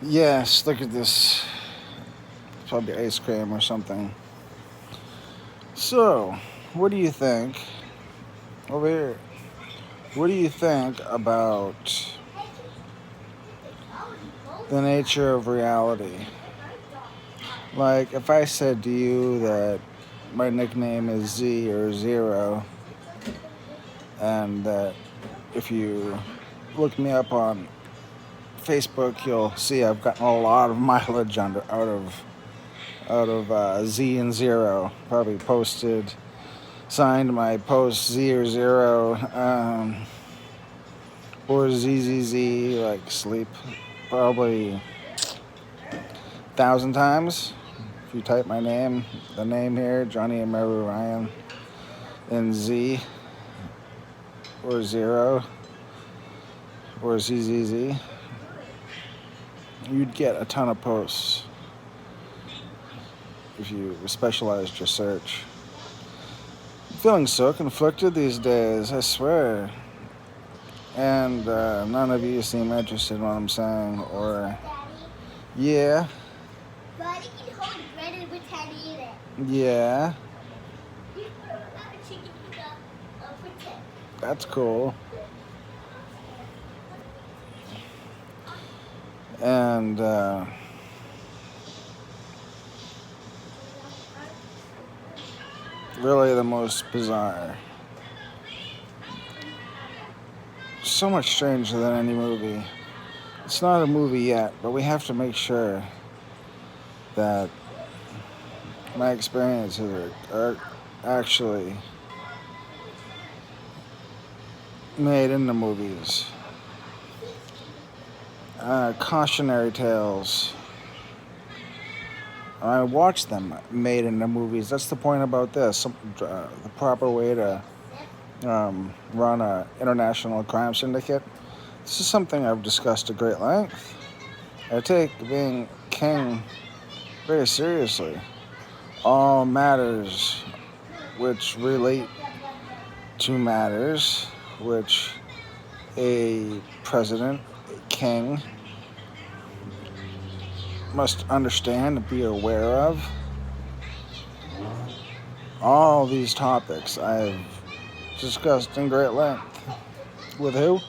Yes, look at this. It's probably ice cream or something. So, what do you think? Over here. What do you think about the nature of reality? Like, if I said to you that my nickname is Z or Zero, and that if you look me up on Facebook, you'll see I've gotten a lot of mileage out of Z and Zero. Probably posted, signed my post Z or Zero, or ZZZ, like sleep, probably 1,000 times. If you type my name, the name here, Johnny Ameru-Ryen, and Z or Zero or ZZZ, you'd get a ton of posts if you specialized your search. I'm feeling so conflicted these days, I swear. And none of you seem interested in what I'm saying, or yeah, Buddy can hold bread and pretend to eat it. yeah, that's cool. And really the most bizarre. So much stranger than any movie. It's not a movie yet, but we have to make sure that my experiences are actually made into movies. Cautionary tales. I watch them made into movies. That's the point about this. The proper way to run an international crime syndicate. This is something I've discussed at great length. I take being king very seriously. All matters which relate to matters which a president, a king, must understand and be aware of. All these topics I've discussed in great length. With who?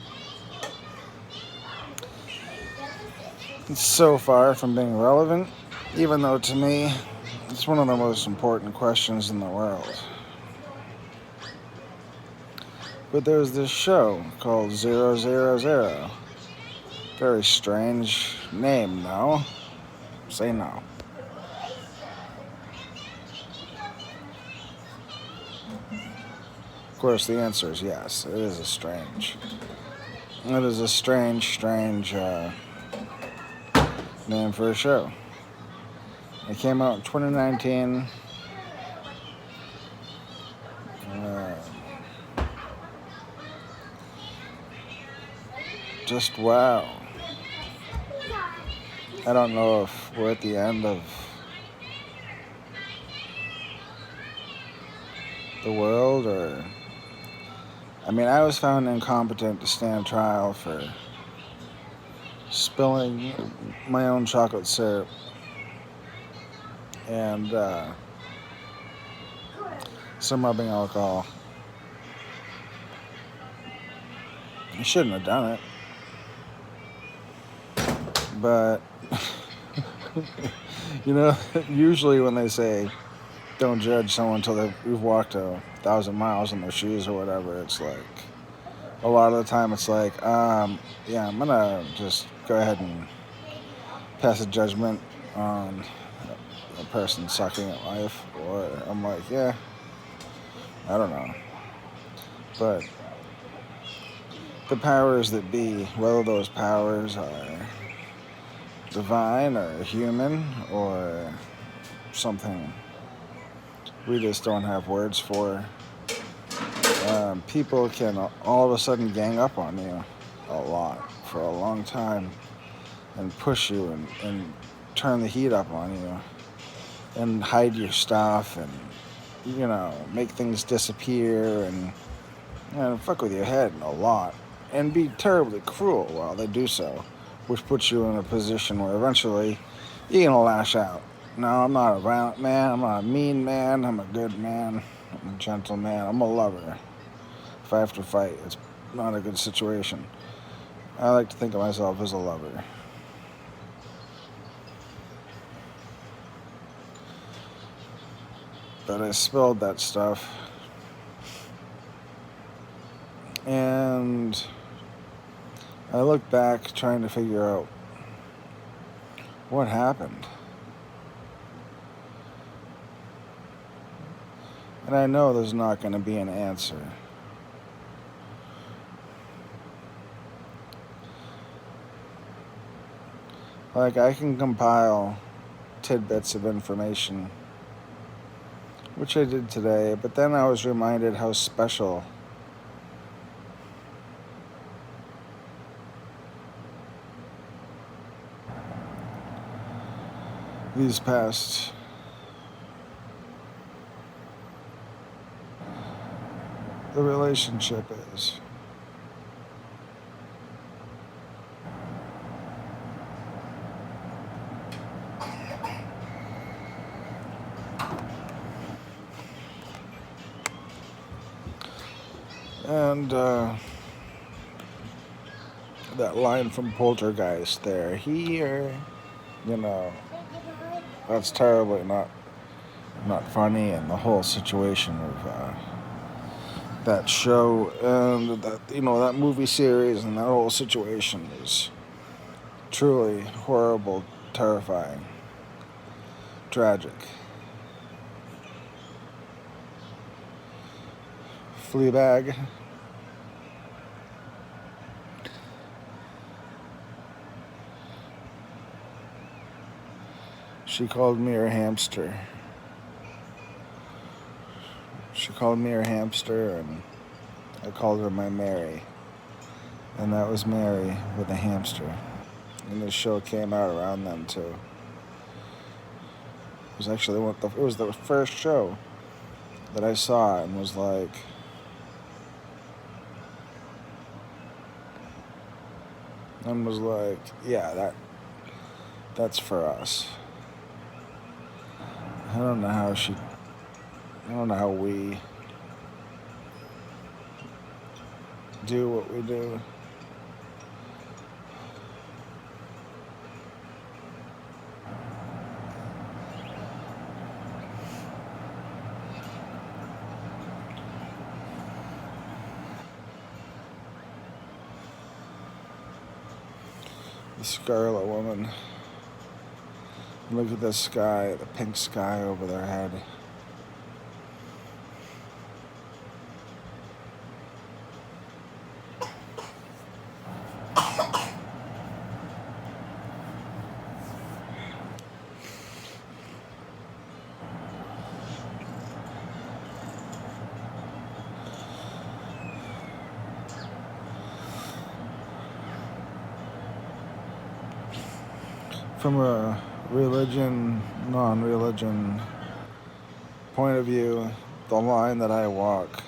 It's so far from being relevant, even though to me, it's one of the most important questions in the world. But there's this show called 000. Very strange name, no? Say no. Of course, the answer is yes. It is a strange. It is a strange name for a show. It came out in 2019. Just wow. I don't know if we're at the end of the world or... I mean, I was found incompetent to stand trial for spilling my own chocolate syrup and some rubbing alcohol. I shouldn't have done it. But, you know, usually when they say don't judge someone until they've walked 1,000 miles in their shoes or whatever, it's like, a lot of the time it's like, yeah, I'm gonna just go ahead and pass a judgment on a person sucking at life. Or I'm like, yeah, I don't know. But the powers that be, whether those powers are divine or human or something we just don't have words for, people can all of a sudden gang up on you a lot for a long time and push you and turn the heat up on you and hide your stuff and, you know, make things disappear and fuck with your head a lot and be terribly cruel while they do so. which puts you in a position where eventually you're gonna lash out. No, I'm not a violent man. I'm not a mean man. I'm a good man. I'm a gentle man. I'm a lover. If I have to fight, it's not a good situation. I like to think of myself as a lover. But I spilled that stuff. And I look back trying to figure out what happened. And I know there's not going to be an answer. Like, I can compile tidbits of information, which I did today, but then I was reminded how special these past the relationship is. And that line from Poltergeist there, here, you know, that's terribly not funny, and the whole situation of that show and that, you know, that movie series and that whole situation is truly horrible, terrifying, tragic. Fleabag. She called me her hamster. She called me her hamster, and I called her my Mary. And that was Mary with a hamster. And this show came out around then too. It was actually it was the first show that I saw and was like, yeah, that's for us. I don't know how we do what we do. The Scarlet Woman. Look at the sky, the pink sky over their head. From a religion, non-religion point of view, the line that I walk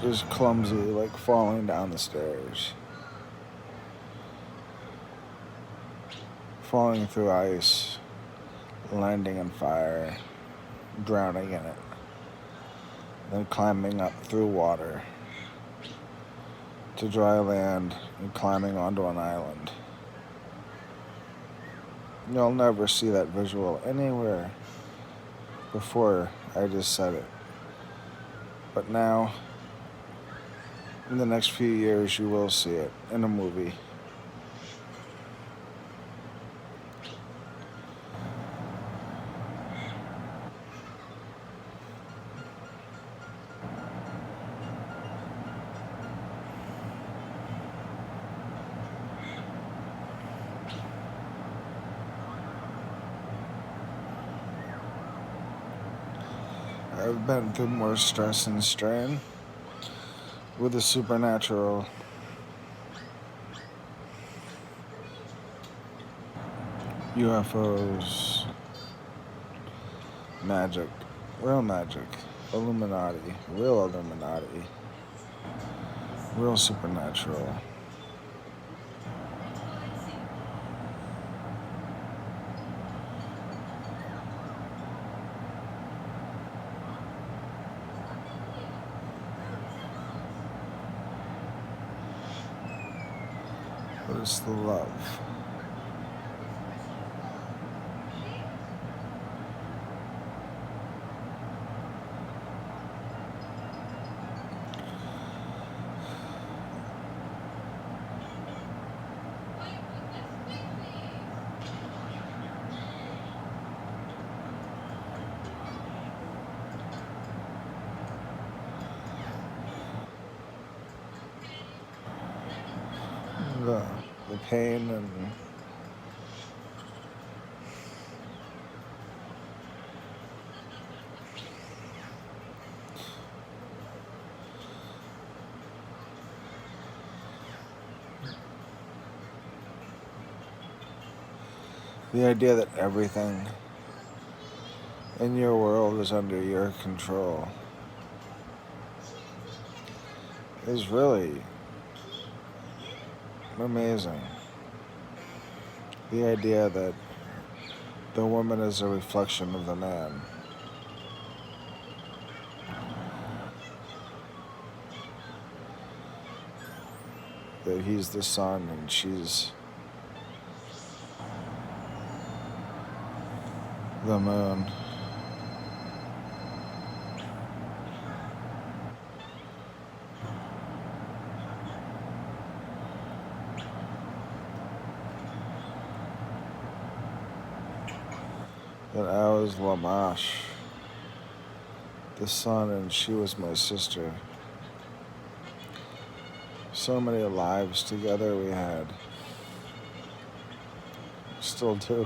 is clumsy, like falling down the stairs, falling through ice, landing in fire, drowning in it, then climbing up through water to dry land and climbing onto an island. You'll never see that visual anywhere before I just said it. But now, in the next few years, you will see it in a movie. I've been through more stress and strain with the supernatural. UFOs, magic, real magic. Illuminati, real Illuminati, real supernatural. But it's the love. The, the pain and the idea that everything in your world is under your control is really amazing. The idea that the woman is a reflection of the man. That he's the sun and she's the moon. That I was Lamash, the sun, and she was my sister. So many lives together we had. Still do.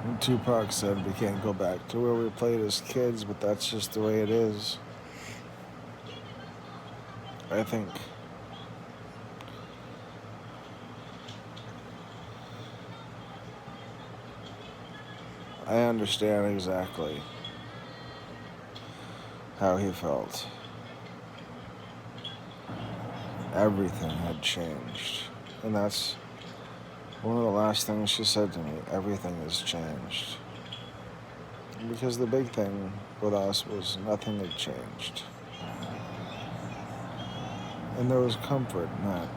And Tupac said we can't go back to where we played as kids, but that's just the way it is. I think I understand exactly how he felt. Everything had changed. And that's one of the last things she said to me. Everything has changed. Because the big thing with us was nothing had changed. And there was comfort in that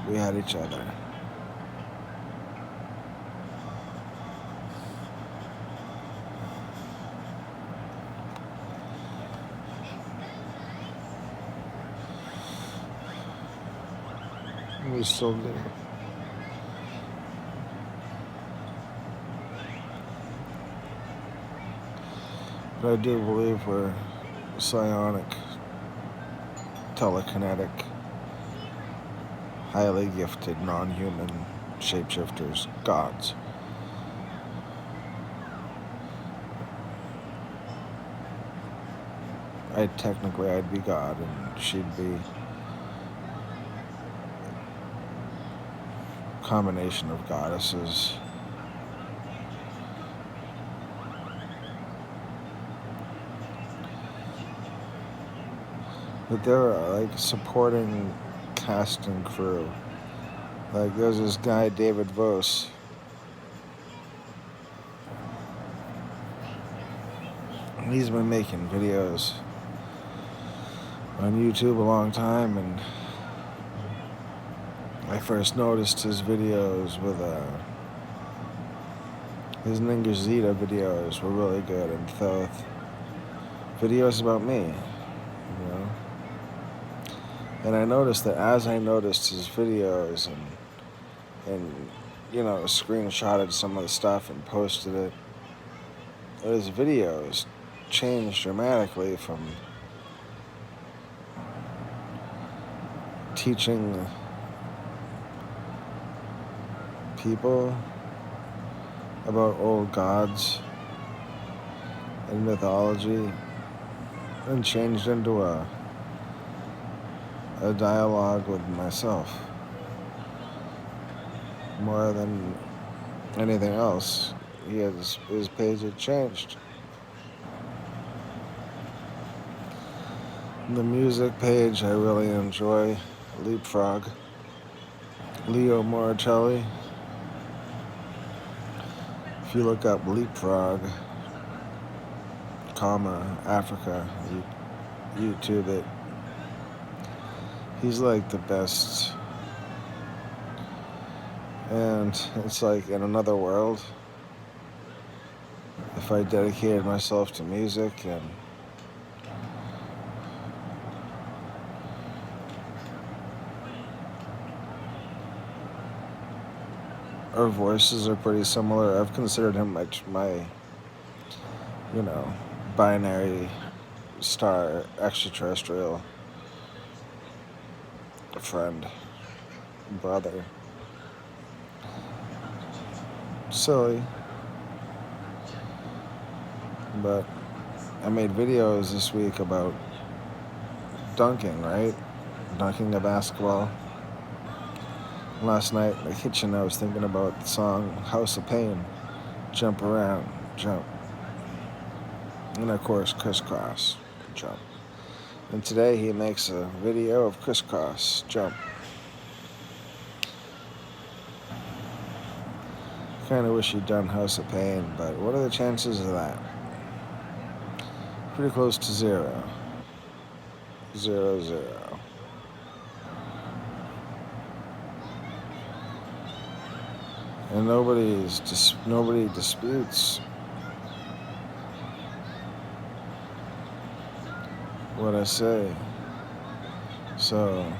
we had each other. We still do. But I do believe we're psionic, telekinetic, highly gifted, non-human shapeshifters, gods. I'd be God and she'd be a combination of goddesses. But there are like supporting cast and crew. Like there's this guy, David Vos. He's been making videos on YouTube a long time, and I first noticed his videos with his Ninja Zeta videos were really good, and Thoth videos about me, you know. And I noticed that as I noticed his videos and you know, screenshotted some of the stuff and posted it, his videos changed dramatically from teaching people about old gods and mythology and changed into a dialogue with myself. More than anything else, his page had changed. The music page I really enjoy, Leapfrog, Leo Moricelli. If you look up Leapfrog, Africa, YouTube it. He's like the best. And it's like in another world. If I dedicated myself to music and our voices are pretty similar. I've considered him my binary star extraterrestrial friend, brother. Silly. But I made videos this week about dunking, right? Dunking a basketball. Last night in the kitchen I was thinking about the song House of Pain, Jump Around, Jump. And of course Crisscross, Jump. And today he makes a video of Crisscross, Jump. Kinda wish he'd done House of Pain, but what are the chances of that? Pretty close to 0. 0-0. And nobody disputes what I say. So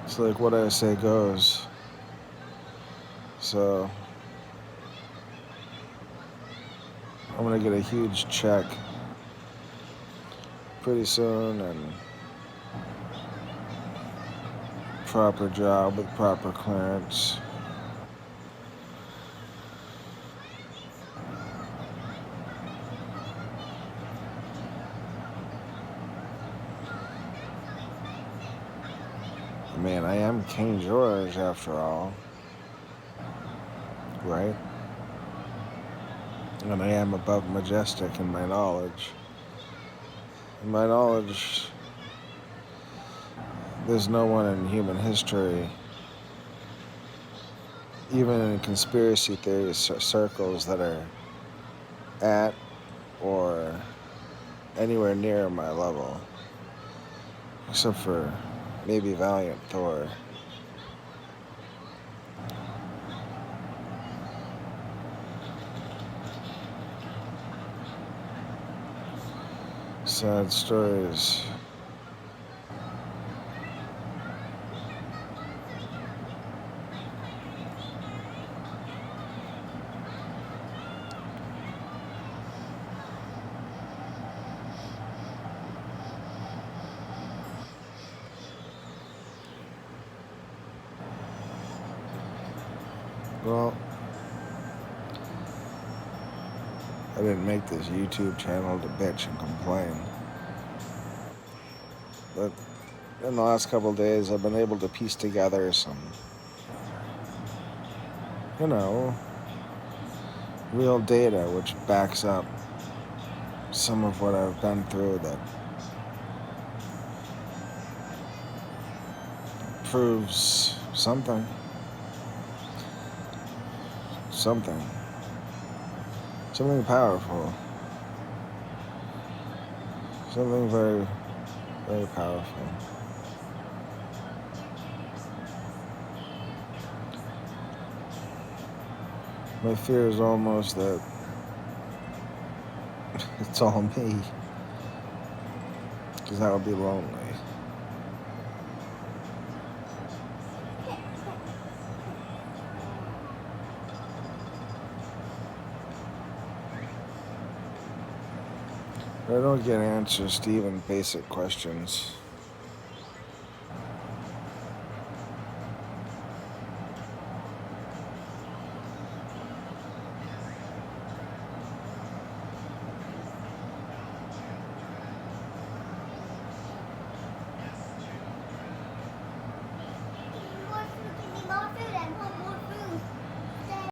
it's like what I say goes. So I'm gonna get a huge check pretty soon and proper job with proper clearance. Man, I am King George after all, right? And I am above majestic in my knowledge. In my knowledge, there's no one in human history, even in conspiracy theory circles, that are at or anywhere near my level, except for maybe Valiant Thor. Sad stories. Well, I didn't make this YouTube channel to bitch and complain. But in the last couple of days, I've been able to piece together some, real data which backs up some of what I've been through, that proves something. Something powerful. Something very, very powerful. My fear is almost that it's all me, because that would be lonely. I don't get answers to even basic questions.